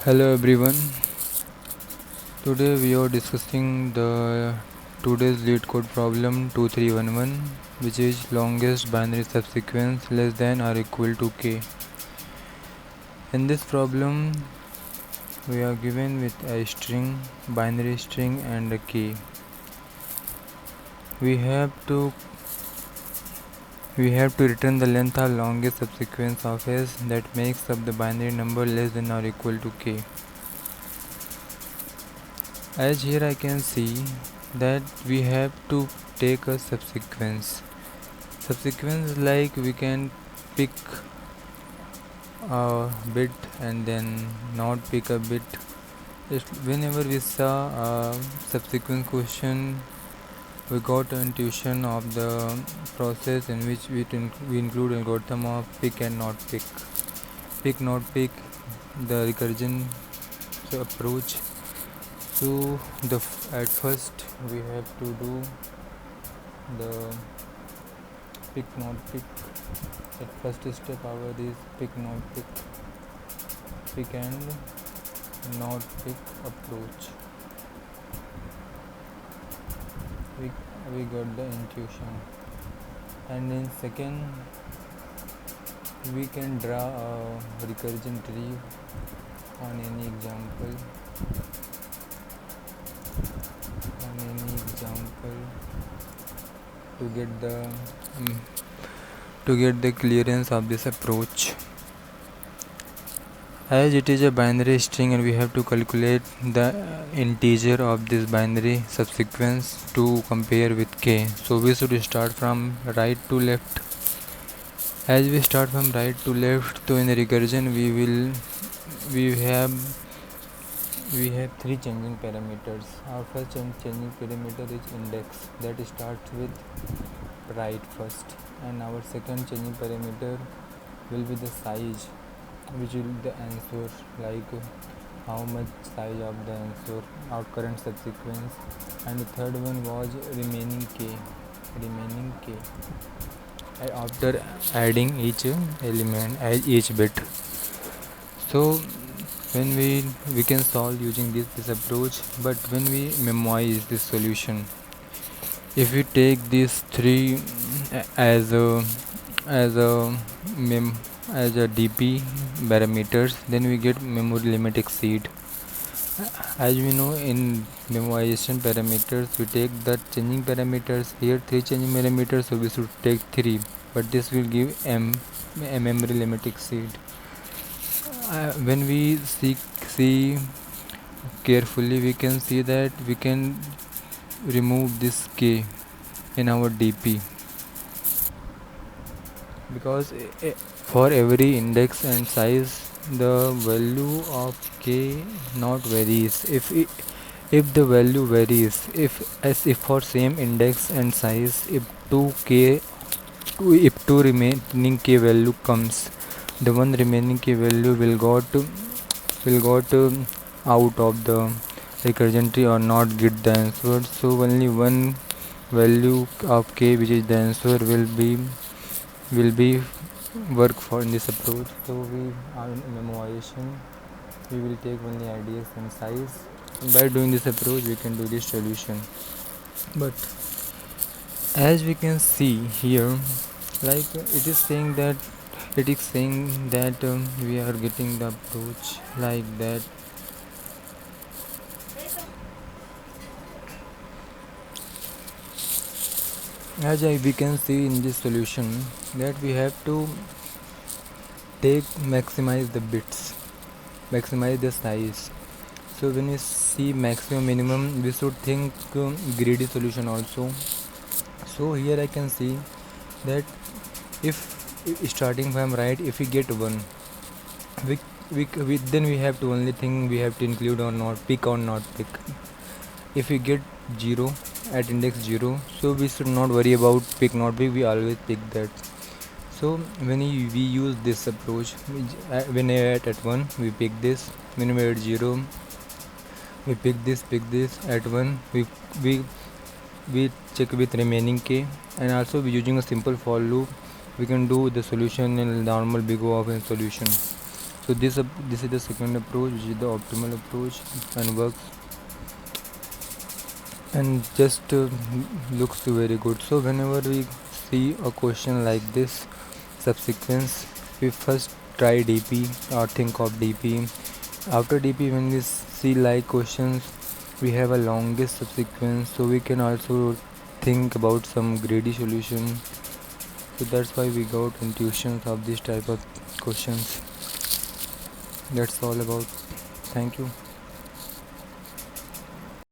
Hello everyone. Today we are discussing the today's lead code problem 2311, which is longest binary subsequence less than or equal to k. In this problem we are given with a string, binary string and a key. We have to return the length of longest subsequence of s that makes up the binary number less than or equal to k. As here I can see that we have to take a subsequence. Subsequence like we can pick a bit and then not pick a bit. Whenever we saw a subsequent question, we got an intuition of the process in which we include algorithm of pick and not pick. Pick not pick, the recursion approach. So at first we have to do the pick not pick. At first step our is pick not pick and not pick approach. We got the intuition, and in second we can draw a recursion tree on any example to get the clearance of this approach. As it is a binary string and we have to calculate the integer of this binary subsequence to compare with k, so we should start from right to left. As we start from right to left, so in the recursion we have three changing parameters. Our first changing parameter is index, that starts with right first, and our second changing parameter will be the size, which will be the answer, like how much size of the answer, our current subsequence, and the third one was remaining k after adding each element as each bit. So when we can solve using this approach, but when we memorize this solution, if we take these three as a as a mem as a dp parameters, then we get memory limit exceed. As we know, in memorization parameters we take the changing parameters. Here three changing parameters, so we should take three, but this will give a memory limit exceed. When we see carefully, we can see that we can remove this k in our dp, because for every index and size the value of k not varies. If the value varies, if for same index and size, if two remaining k value comes, the one remaining k value will got out of the recursion tree or not get the answer. So only one value of k, which is the answer, will be work for in this approach. So we are in memorization, we will take only ideas and size. By doing this approach we can do this solution. But as we can see here, like it is saying that we are getting the approach like that. We can see in this solution that we have to maximize the bits, maximize the size. So when we see maximum minimum, we should think greedy solution also. So here I can see that if starting from right, if we get 1, then we have to only think we have to include or not pick or not pick. If we get 0 at index 0, so we should not worry about pick not pick, we always pick that. So when we use this approach, when we are at 1 we pick this, when we are at 0 we pick this, at 1 we check with remaining k. And also we using a simple for loop, we can do the solution in normal big O of a solution. So this is the second approach, which is the optimal approach and works and just looks very good. So whenever we see a question like this subsequence, we first try DP or think of DP. After DP, when we see like questions, we have a longest subsequence, so we can also think about some greedy solution. So that's why we got intuitions of this type of questions. That's all about. Thank you.